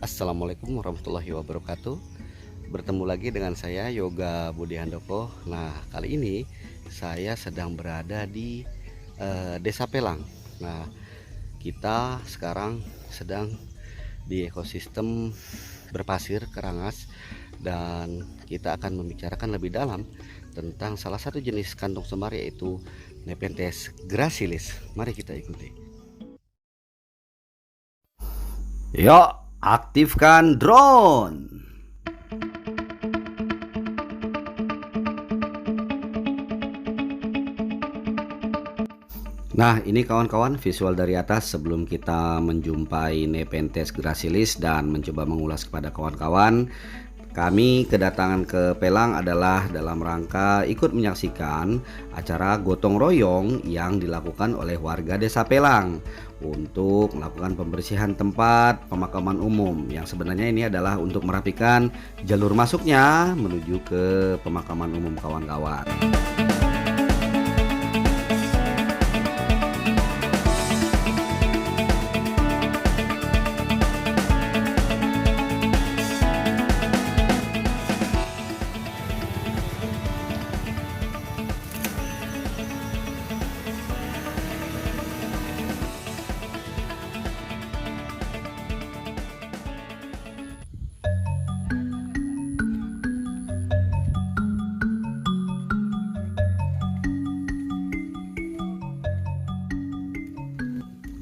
Assalamualaikum warahmatullahi wabarakatuh. Bertemu lagi dengan saya Yoga Budi Handoko. Nah, kali ini saya sedang berada di Desa Pelang. Nah, kita sekarang sedang di ekosistem berpasir Karangas dan kita akan membicarakan lebih dalam tentang salah satu jenis kantung semar yaitu Nepenthes gracilis. Mari kita ikuti. Yuk, aktifkan drone. Nah, ini kawan-kawan visual dari atas sebelum kita menjumpai Nepenthes gracilis dan mencoba mengulas kepada kawan-kawan. Kami kedatangan ke Pelang adalah dalam rangka ikut menyaksikan acara gotong royong yang dilakukan oleh warga Desa Pelang untuk melakukan pembersihan tempat pemakaman umum, yang sebenarnya ini adalah untuk merapikan jalur masuknya menuju ke pemakaman umum kawan-kawan.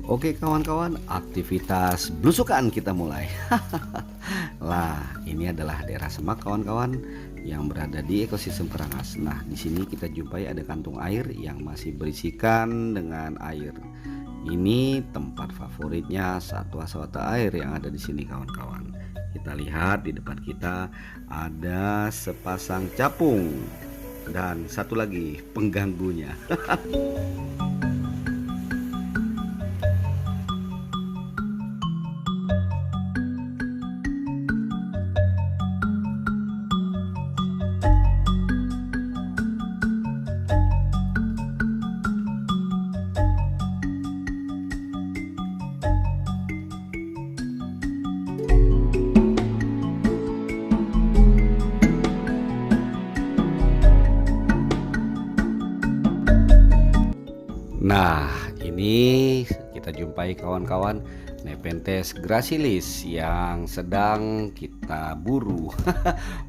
Oke kawan-kawan, aktivitas belusukan kita mulai. Lah, ini adalah daerah Semak kawan-kawan yang berada di ekosistem Karangas. Nah, di sini kita jumpai ada kantung air yang masih berisikan dengan air. Ini tempat favoritnya satwa-satwa air yang ada di sini kawan-kawan. Kita lihat di depan kita ada sepasang capung dan satu lagi pengganggunya. Nah, ini kita jumpai kawan-kawan Nepenthes gracilis yang sedang kita buru.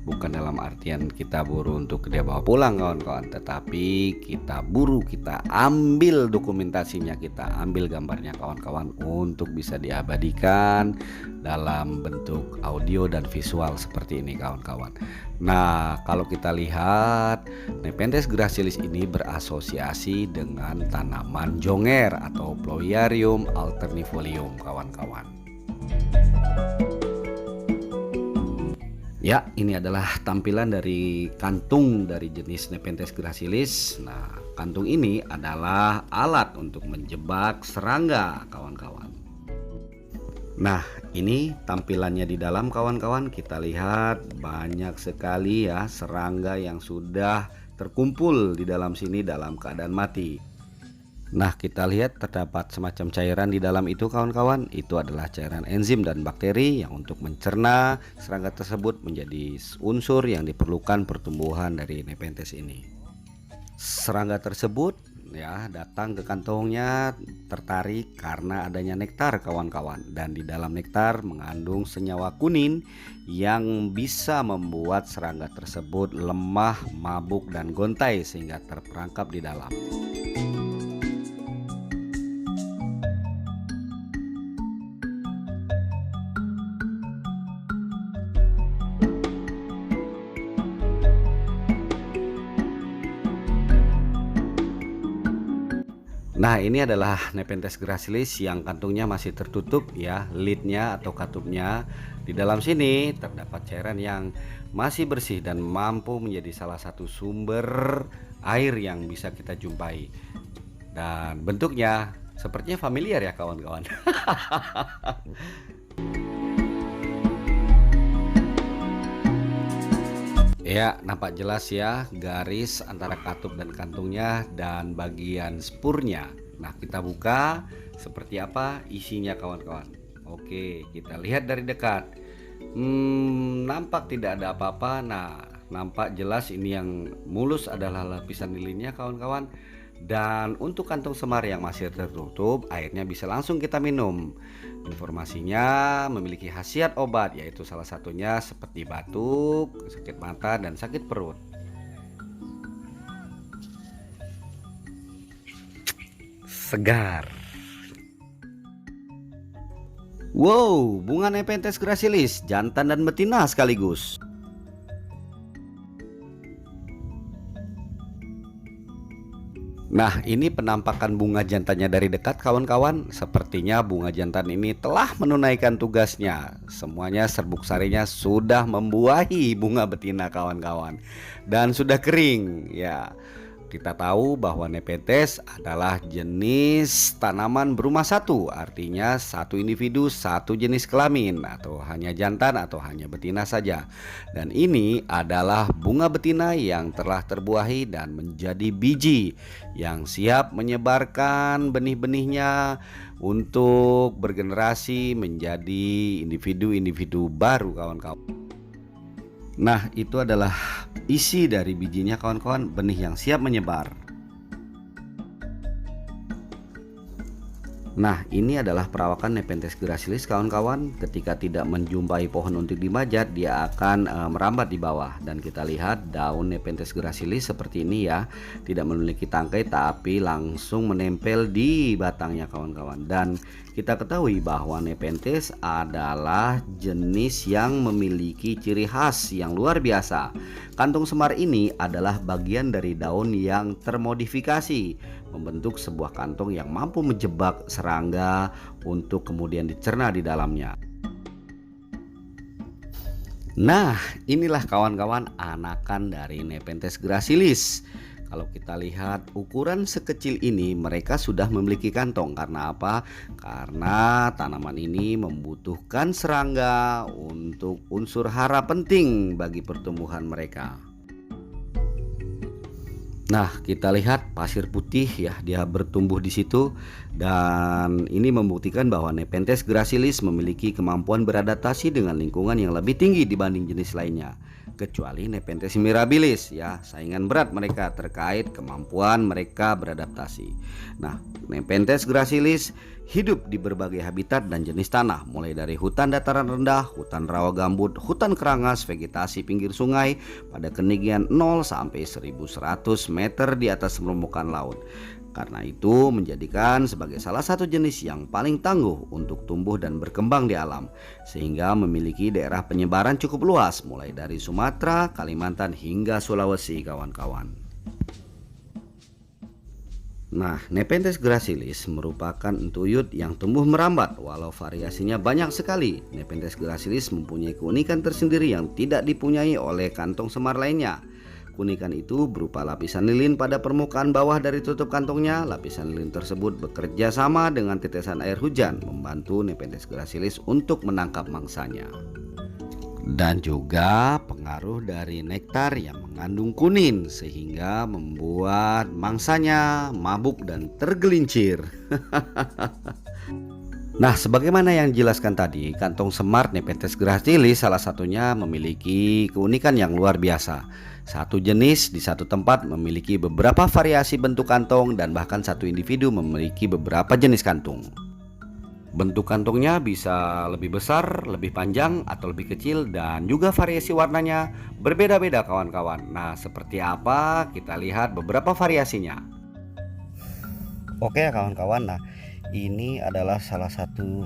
Bukan dalam artian kita buru untuk dia bawa pulang kawan-kawan, tetapi kita buru, kita ambil dokumentasinya, kita ambil gambarnya kawan-kawan untuk bisa diabadikan dalam bentuk audio dan visual seperti ini kawan-kawan. Nah, kalau kita lihat Nepenthes gracilis ini berasosiasi dengan tanaman jonger atau Floriarium alternifolium kawan-kawan. Ya, ini adalah tampilan dari kantung dari jenis Nepenthes gracilis. Nah, kantung ini adalah alat untuk menjebak serangga kawan-kawan. Nah, ini tampilannya di dalam kawan-kawan. Kita lihat banyak sekali ya serangga yang sudah terkumpul di dalam sini dalam keadaan mati. Nah, kita lihat terdapat semacam cairan di dalam itu kawan-kawan. Itu adalah cairan enzim dan bakteri yang untuk mencerna serangga tersebut menjadi unsur yang diperlukan pertumbuhan dari Nepenthes ini. Serangga tersebut ya datang ke kantongnya tertarik karena adanya nektar kawan-kawan, dan di dalam nektar mengandung senyawa kunin yang bisa membuat serangga tersebut lemah, mabuk dan gontai sehingga terperangkap di dalam. Nah, ini adalah Nepenthes gracilis yang kantungnya masih tertutup ya, lidnya atau katupnya. Di dalam sini terdapat cairan yang masih bersih dan mampu menjadi salah satu sumber air yang bisa kita jumpai. Dan bentuknya sepertinya familiar ya kawan-kawan. Ya, nampak jelas ya garis antara katup dan kantungnya dan bagian spurnya. Nah, kita buka seperti apa isinya kawan-kawan. Oke, kita lihat dari dekat. Nampak tidak ada apa-apa. Nah, nampak jelas ini yang mulus adalah lapisan lilinnya kawan-kawan. Dan untuk kantung semar yang masih tertutup, airnya bisa langsung kita minum. Informasinya memiliki khasiat obat, yaitu salah satunya seperti batuk, sakit mata, dan sakit perut. Segar. Wow, bunga Nepenthes gracilis, jantan dan betina sekaligus. Nah, ini penampakan bunga jantannya dari dekat kawan-kawan. Sepertinya bunga jantan ini telah menunaikan tugasnya. Semuanya serbuk sarinya sudah membuahi bunga betina kawan-kawan. Dan sudah kering ya. Kita tahu bahwa Nepenthes adalah jenis tanaman berumah satu, artinya satu individu satu jenis kelamin, atau hanya jantan atau hanya betina saja. Dan ini adalah bunga betina yang telah terbuahi dan menjadi biji yang siap menyebarkan benih-benihnya untuk bergenerasi menjadi individu-individu baru kawan-kawan. Nah, itu adalah isi dari bijinya kawan-kawan, benih yang siap menyebar. Nah, ini adalah perawakan Nepenthes gracilis kawan-kawan. Ketika tidak menjumpai pohon untuk dimajat, dia akan merambat di bawah. Dan kita lihat daun Nepenthes gracilis seperti ini ya, tidak memiliki tangkai tapi langsung menempel di batangnya kawan-kawan. Dan kita ketahui bahwa Nepenthes adalah jenis yang memiliki ciri khas yang luar biasa. Kantung semar ini adalah bagian dari daun yang termodifikasi, membentuk sebuah kantong yang mampu menjebak serangga untuk kemudian dicerna di dalamnya. Nah, inilah kawan-kawan anakan dari Nepenthes gracilis. Kalau kita lihat ukuran sekecil ini, mereka sudah memiliki kantong. Karena apa? Karena tanaman ini membutuhkan serangga untuk unsur hara penting bagi pertumbuhan mereka. Nah, kita lihat pasir putih ya, dia bertumbuh di situ, dan ini membuktikan bahwa Nepenthes gracilis memiliki kemampuan beradaptasi dengan lingkungan yang lebih tinggi dibanding jenis lainnya, kecuali Nepenthes mirabilis ya, saingan berat mereka terkait kemampuan mereka beradaptasi. Nah, Nepenthes gracilis hidup di berbagai habitat dan jenis tanah, mulai dari hutan dataran rendah, hutan rawa gambut, hutan kerangas, vegetasi pinggir sungai pada ketinggian 0 sampai 1100 meter di atas permukaan laut. Karena itu menjadikan sebagai salah satu jenis yang paling tangguh untuk tumbuh dan berkembang di alam, sehingga memiliki daerah penyebaran cukup luas mulai dari Sumatera, Kalimantan hingga Sulawesi kawan-kawan. Nah, Nepenthes gracilis merupakan entuyut yang tumbuh merambat. Walau variasinya banyak sekali, Nepenthes gracilis mempunyai keunikan tersendiri yang tidak dipunyai oleh kantong semar lainnya. Keunikan itu berupa lapisan lilin pada permukaan bawah dari tutup kantongnya. Lapisan lilin tersebut bekerja sama dengan tetesan air hujan, membantu Nepenthes gracilis untuk menangkap mangsanya. Dan juga pengaruh dari nektar yang mengandung kunin, sehingga membuat mangsanya mabuk dan tergelincir. Nah, sebagaimana yang dijelaskan tadi, kantong semar Nepenthes gracilis salah satunya memiliki keunikan yang luar biasa. Satu jenis di satu tempat memiliki beberapa variasi bentuk kantong, dan bahkan satu individu memiliki beberapa jenis kantung. Bentuk kantongnya bisa lebih besar, lebih panjang, atau lebih kecil, dan juga variasi warnanya berbeda-beda kawan-kawan. Nah, seperti apa? Kita lihat beberapa variasinya. Oke kawan-kawan, nah ini adalah salah satu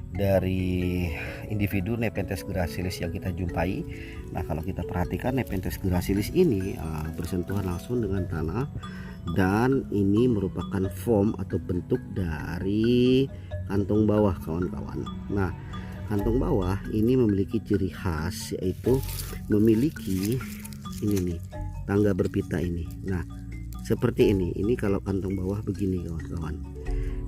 dari individu Nepenthes gracilis yang kita jumpai. Nah, kalau kita perhatikan Nepenthes gracilis ini bersentuhan langsung dengan tanah, dan ini merupakan form atau bentuk dari kantong bawah kawan-kawan. Nah, kantong bawah ini memiliki ciri khas, yaitu memiliki ini nih, tangga berpita ini. Nah, seperti ini kalau kantong bawah begini kawan-kawan.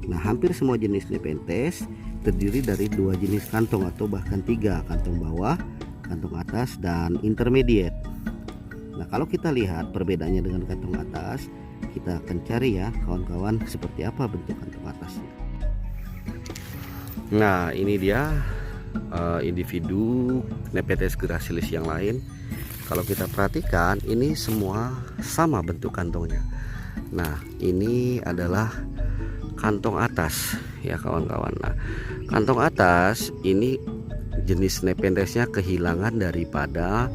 Nah, hampir semua jenis Nepenthes terdiri dari dua jenis kantong atau bahkan tiga, kantong bawah, kantong atas, dan intermediate. Nah, kalau kita lihat perbedaannya dengan kantong atas, kita akan cari ya kawan-kawan seperti apa bentuk kantong atasnya. Nah, ini dia individu Nepenthes gracilis yang lain. Kalau kita perhatikan, ini semua sama bentuk kantongnya. Nah, ini adalah kantong atas ya kawan-kawan. Nah, kantong atas ini jenis Nepenthesnya kehilangan daripada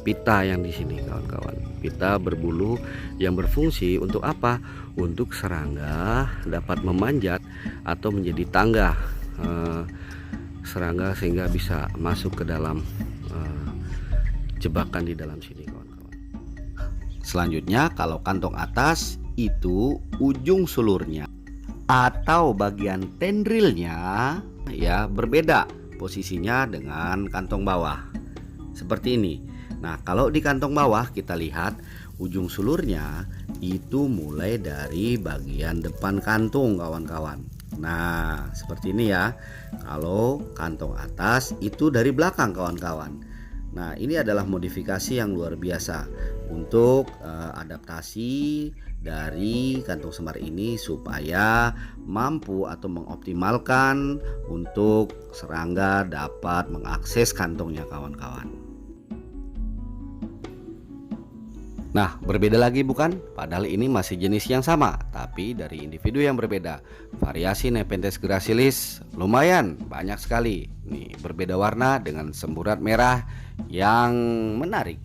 pita yang di sini kawan-kawan. Pita berbulu yang berfungsi untuk apa? Untuk serangga dapat memanjat atau menjadi tangga serangga sehingga bisa masuk ke dalam jebakan di dalam sini kawan-kawan. Selanjutnya, kalau kantong atas itu ujung sulurnya atau bagian tendrilnya ya berbeda posisinya dengan kantong bawah. Seperti ini. Nah, kalau di kantong bawah kita lihat ujung sulurnya itu mulai dari bagian depan kantung kawan-kawan. Nah, seperti ini ya. Kalau kantong atas itu dari belakang kawan-kawan. Nah, ini adalah modifikasi yang luar biasa untuk adaptasi dari kantung semar ini supaya mampu atau mengoptimalkan untuk serangga dapat mengakses kantongnya kawan-kawan. Nah, berbeda lagi bukan? Padahal ini masih jenis yang sama, tapi dari individu yang berbeda. Variasi Nepenthes gracilis lumayan banyak sekali. Nih, berbeda warna dengan semburat merah yang menarik.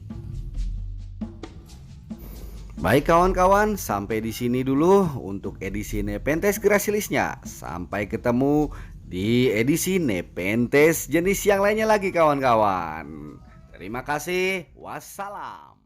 Baik kawan-kawan, sampai di sini dulu untuk edisi Nepenthes gracilisnya. Sampai ketemu di edisi Nepenthes jenis yang lainnya lagi kawan-kawan. Terima kasih. Wassalam.